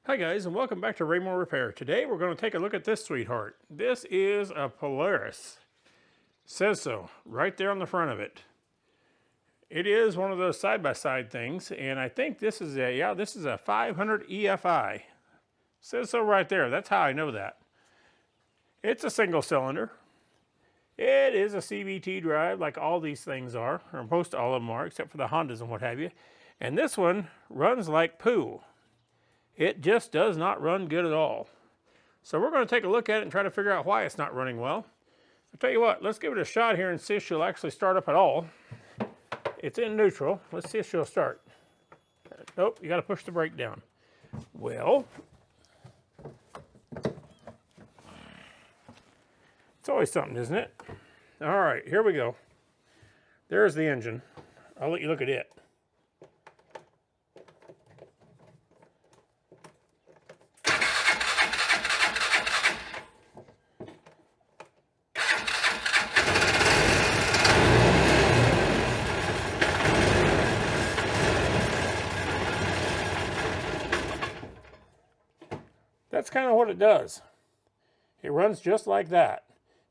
Hi guys, and welcome back to Raymore Repair. Today we're going to take a look at this sweetheart. This is a Polaris. Says so right there on the front of it. It is one of those side-by-side things, and I think this is a 500 EFI. Says so right there. That's how I know that. It's a single cylinder. It is a CVT drive like all these things are, or most all of them are, except for the Hondas and what have you. And this one runs like poo. It just does not run good at all. So we're going to take a look at it and try to figure out why it's not running well. I'll tell you what, let's give it a shot here and see if she'll actually start up at all. It's in neutral. Let's see if she'll start. Nope, you got to push the brake down. Well, it's always something, isn't it? All right, here we go. There's the engine. I'll let you look at it. That's kind of what it does. It runs just like that.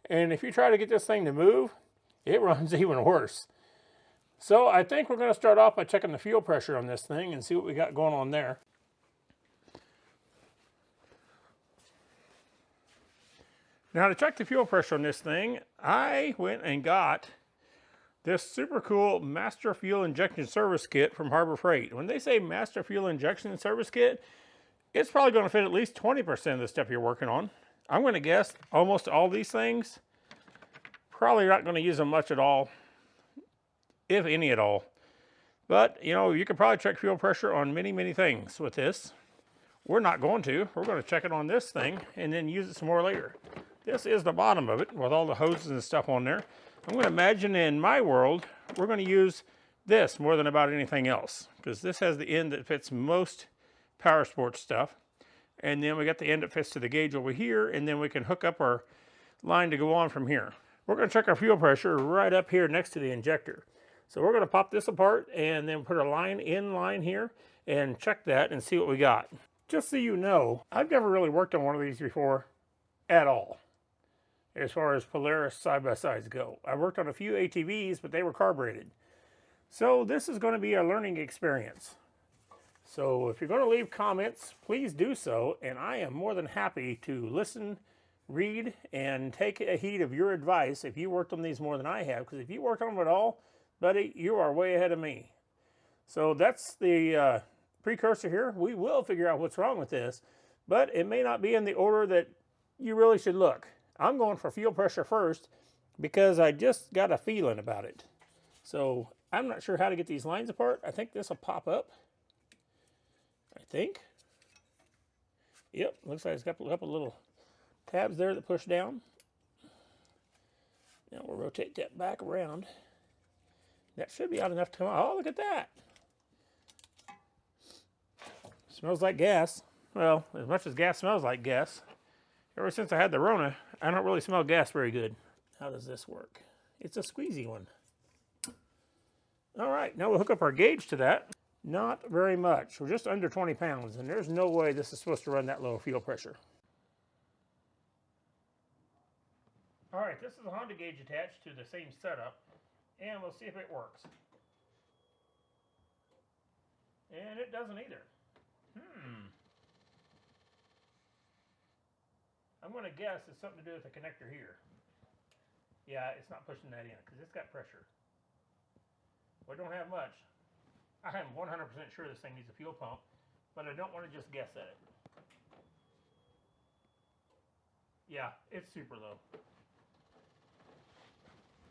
And if you try to get this thing to move, it runs even worse. So I think we're going to start off by checking the fuel pressure on this thing and see what we got going on there. Now to check the fuel pressure on this thing, I went and got this super cool Master Fuel Injection Service Kit from Harbor Freight. When they say Master Fuel Injection Service Kit, it's probably going to fit at least 20% of the stuff you're working on. I'm going to guess almost all these things, probably not going to use them much at all, if any at all. But, you know, you can probably check fuel pressure on many, many things with this. We're not going to. We're going to check it on this thing and then use it some more later. This is the bottom of it with all the hoses and stuff on there. I'm going to imagine in my world, we're going to use this more than about anything else, because this has the end that fits most power sports stuff, and then we got the end that fits to the gauge over here, and then we can hook up our line to go on from here. We're going to check our fuel pressure right up here next to the injector. So we're going to pop this apart and then put a line in line here and check that and see what we got. Just so you know, I've never really worked on one of these before at all, as far as Polaris side-by-sides go. I worked on a few ATVs, but they were carbureted. So this is going to be a learning experience. So if you're going to leave comments, please do so, and I am more than happy to listen, read, and take a heed of your advice if you worked on these more than I have, because if you worked on them at all, buddy, you are way ahead of me. So that's the precursor here. We will figure out what's wrong with this, but it may not be in the order that you really should look. I'm going for fuel pressure first because I just got a feeling about it. So I'm not sure how to get these lines apart. I think this will pop up. I think. Yep, looks like it's got a couple little tabs there that push down. Now we'll rotate that back around. That should be out enough to come out. Oh, look at that. Smells like gas. Well, as much as gas smells like gas. Ever since I had the Rona, I don't really smell gas very good. How does this work? It's a squeezy one. All right, now we'll hook up our gauge to that. Not very much. We're just under 20 pounds, and there's no way this is supposed to run that low fuel pressure. All right, this is a Honda gauge attached to the same setup, and we'll see if it works. And it doesn't either. I'm going to guess it's something to do with the connector here. Yeah, it's not pushing that in because it's got pressure. We don't have much. I am 100% sure this thing needs a fuel pump, but I don't want to just guess at it. Yeah, it's super low.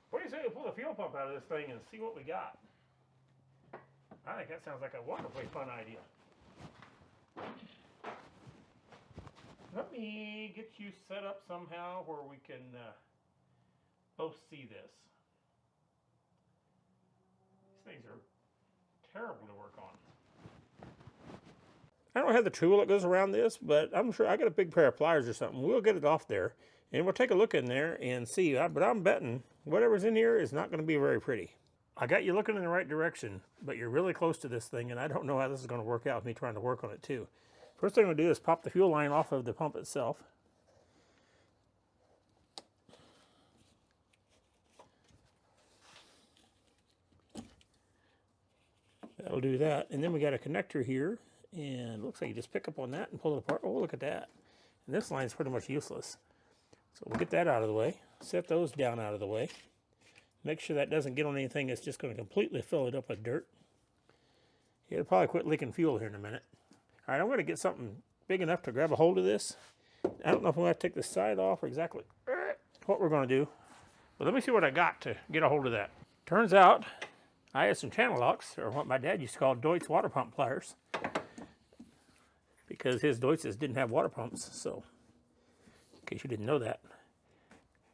What do you say we pull the fuel pump out of this thing and see what we got? I think that sounds like a wonderfully fun idea. Let me get you set up somehow where we can both see this. These things are terrible to work on. I don't have the tool that goes around this, but I'm sure I got a big pair of pliers or something. We'll get it off there and we'll take a look in there and see. But I'm betting whatever's in here is not going to be very pretty. I got you looking in the right direction, but you're really close to this thing, and I don't know how this is going to work out with me trying to work on it too. First thing I'm going to do is pop the fuel line off of the pump itself. That'll do that. And then we got a connector here, and it looks like you just pick up on that and pull it apart. Oh, look at that. And this line's pretty much useless. So we'll get that out of the way. Set those down out of the way. Make sure that doesn't get on anything that's just going to completely fill it up with dirt. It'll probably quit leaking fuel here in a minute. All right, I'm going to get something big enough to grab a hold of this. I don't know if I'm going to take the side off or exactly what we're going to do. But let me see what I got to get a hold of that. Turns out I had some channel locks, or what my dad used to call Deutz water pump pliers, because his Deutzes didn't have water pumps, so in case you didn't know that.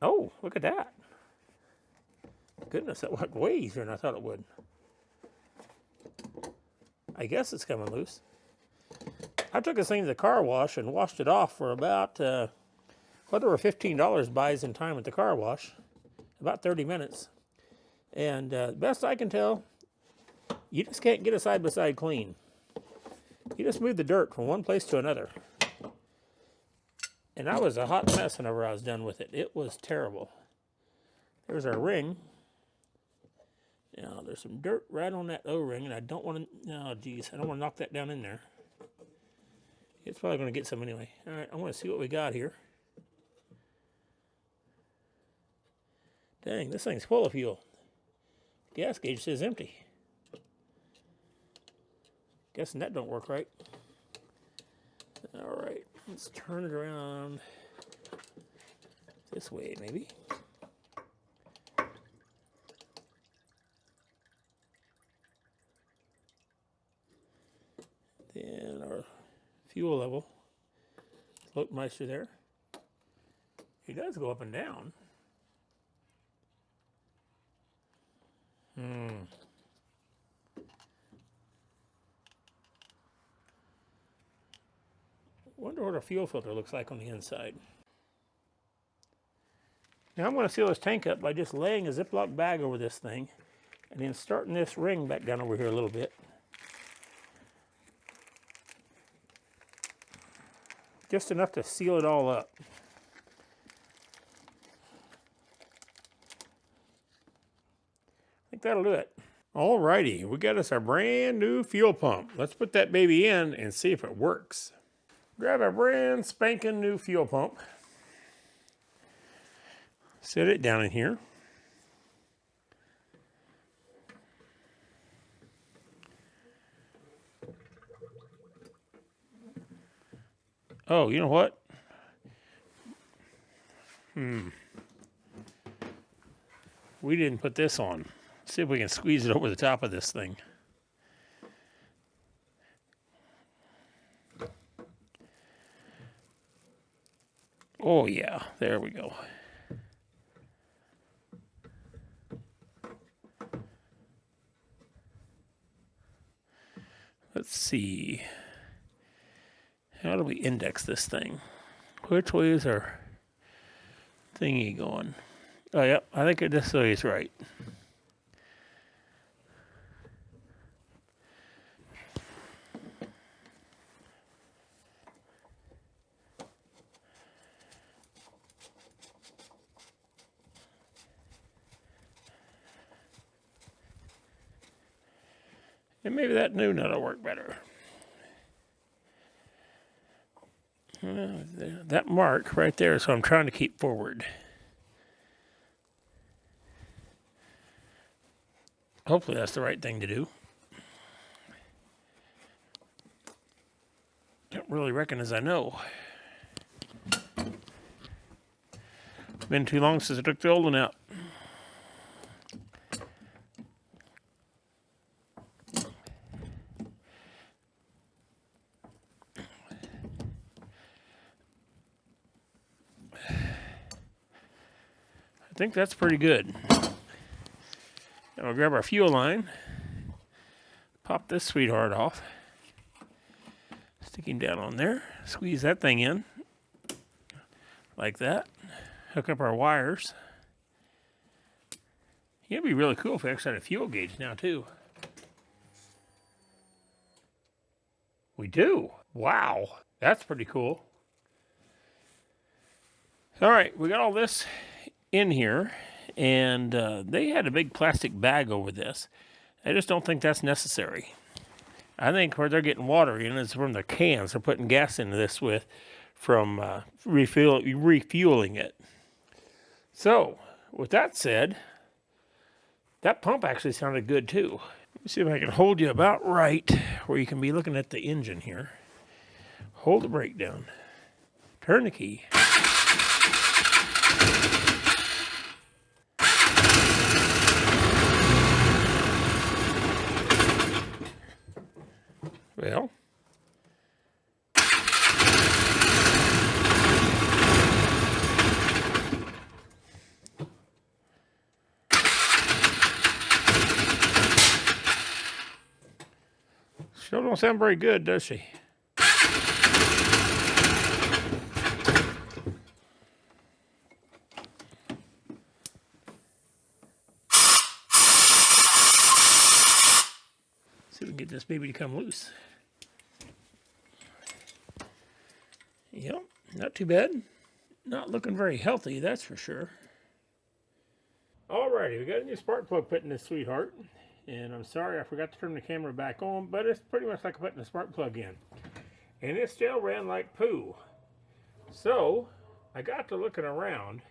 Oh, look at that. Goodness, that went way easier than I thought it would. I guess it's coming loose. I took this thing to the car wash and washed it off for about, whatever $15 buys in time at the car wash, about 30 minutes. And best I can tell, you just can't get a side-by-side clean. You just move the dirt from one place to another. And that was a hot mess whenever I was done with it. It was terrible. There's our ring. Now, there's some dirt right on that O-ring, and I don't want to, oh geez, I don't want to knock that down in there. It's probably going to get some anyway. All right, I want to see what we got here. Dang, this thing's full of fuel. Gas gauge says empty. Guessing that don't work right. All right, let's turn it around this way, maybe. Then our fuel level, Floatmeister there. He does go up and down. Wonder what a fuel filter looks like on the inside. Now I'm going to seal this tank up by just laying a Ziploc bag over this thing and then starting this ring back down over here a little bit. Just enough to seal it all up. I think that'll do it. Alrighty, we got us our brand new fuel pump. Let's put that baby in and see if it works. Grab a brand spanking new fuel pump. Set it down in here. Oh, you know what? We didn't put this on. Let's see if we can squeeze it over the top of this thing. Oh yeah, there we go. Let's see. How do we index this thing? Which way is our thingy going? Oh, yep, I think this way is right. And maybe that new nut will work better. That mark right there, so I'm trying to keep forward. Hopefully that's the right thing to do. Don't really reckon as I know. Been too long since I took the old one out. I think that's pretty good. Now we'll grab our fuel line, pop this sweetheart off, sticking down on there, squeeze that thing in, like that, hook up our wires. It'd be really cool if we actually had a fuel gauge now too. We do. Wow, that's pretty cool. All right, we got all this in here, and they had a big plastic bag over this. I just don't think that's necessary. I think where they're getting water in is from the cans they're putting gas into this with from refueling it. So, with that said, that pump actually sounded good too. Let me see if I can hold you about right where you can be looking at the engine here. Hold the brake down. Turn the key. Well, sure don't sound very good, does she? See if we can get this baby to come loose. Yep, not too bad. Not looking very healthy, that's for sure. Alrighty, we got a new spark plug put in this sweetheart. And I'm sorry I forgot to turn the camera back on, but it's pretty much like putting a spark plug in. And it still ran like poo. So, I got to looking around,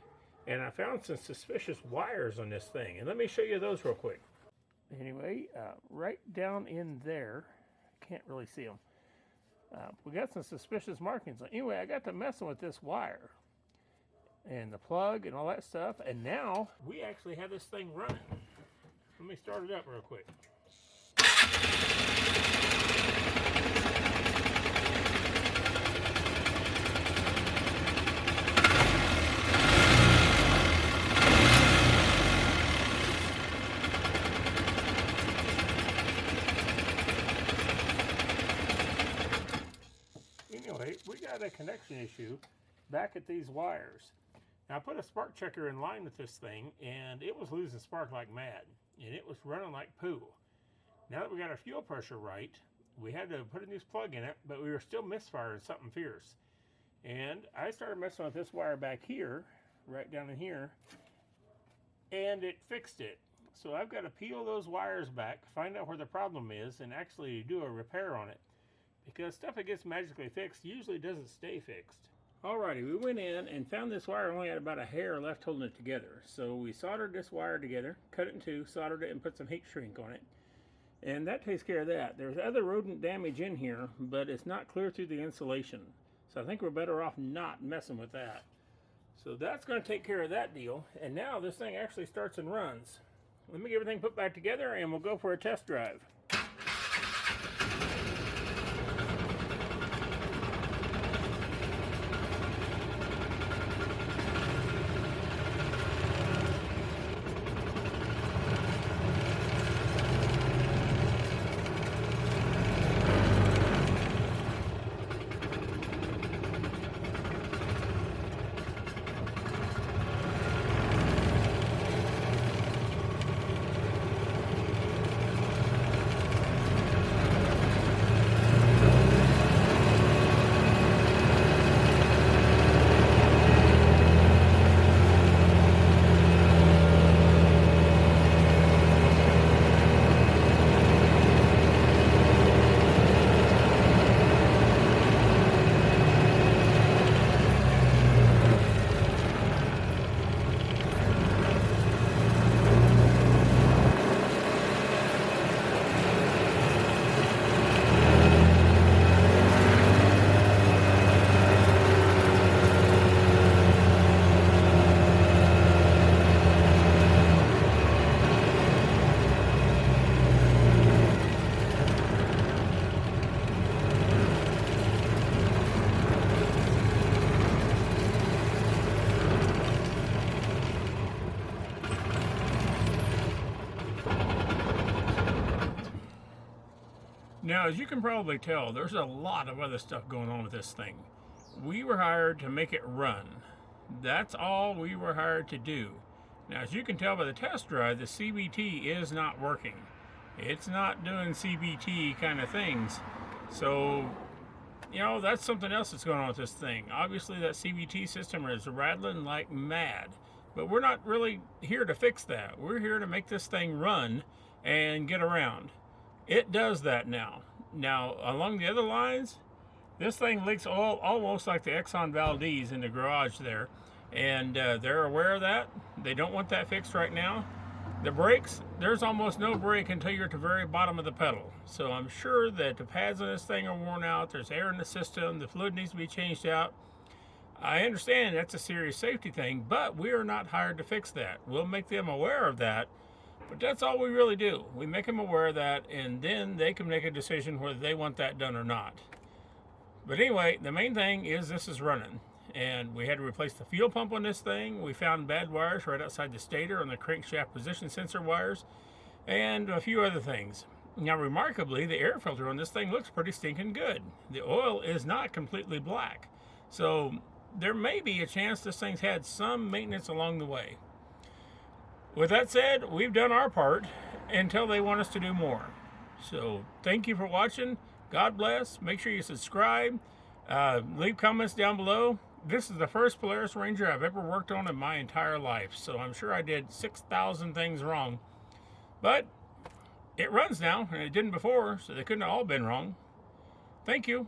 and I found some suspicious wires on this thing. And let me show you those real quick. Anyway, right down in there, can't really see them. We got some suspicious markings. Anyway, I got to messing with this wire and the plug and all that stuff, and now we actually have this thing running. Let me start it up real quick. Anyway, we got a connection issue back at these wires. Now I put a spark checker in line with this thing, and it was losing spark like mad, and it was running like poo. Now that we got our fuel pressure right, we had to put a new plug in it, but we were still misfiring something fierce. And I started messing with this wire back here, right down in here, and it fixed it. So I've got to peel those wires back, find out where the problem is, and actually do a repair on it. Because stuff that gets magically fixed usually doesn't stay fixed. Alrighty, we went in and found this wire only had about a hair left holding it together. So we soldered this wire together, cut it in two, soldered it, and put some heat shrink on it. And that takes care of that. There's other rodent damage in here, but it's not clear through the insulation. So I think we're better off not messing with that. So that's going to take care of that deal. And now this thing actually starts and runs. Let me get everything put back together and we'll go for a test drive. Now, as you can probably tell, there's a lot of other stuff going on with this thing. We were hired to make it run. That's all we were hired to do. Now, as you can tell by the test drive, the CVT is not working. It's not doing CVT kind of things. So, you know, that's something else that's going on with this thing. Obviously, that CVT system is rattling like mad. But we're not really here to fix that. We're here to make this thing run and get around. It does that now. Now, along the other lines, this thing leaks oil almost like the Exxon Valdez in the garage there. And they're aware of that. They don't want that fixed right now. The brakes, there's almost no brake until you're at the very bottom of the pedal. So I'm sure that the pads on this thing are worn out. There's air in the system. The fluid needs to be changed out. I understand that's a serious safety thing, but we are not hired to fix that. We'll make them aware of that, but that's all we really do. We make them aware of that, and then they can make a decision whether they want that done or not. But anyway, the main thing is this is running, and we had to replace the fuel pump on this thing. We found bad wires right outside the stator on the crankshaft position sensor wires, and a few other things. Now, remarkably, the air filter on this thing looks pretty stinking good. The oil is not completely black, so there may be a chance this thing's had some maintenance along the way. With that said, we've done our part until they want us to do more. So thank you for watching. God bless. Make sure you subscribe. Leave comments down below. This is the first Polaris Ranger I've ever worked on in my entire life, so I'm sure I did 6,000 things wrong. But it runs now, and it didn't before, so they couldn't have all been wrong. Thank you.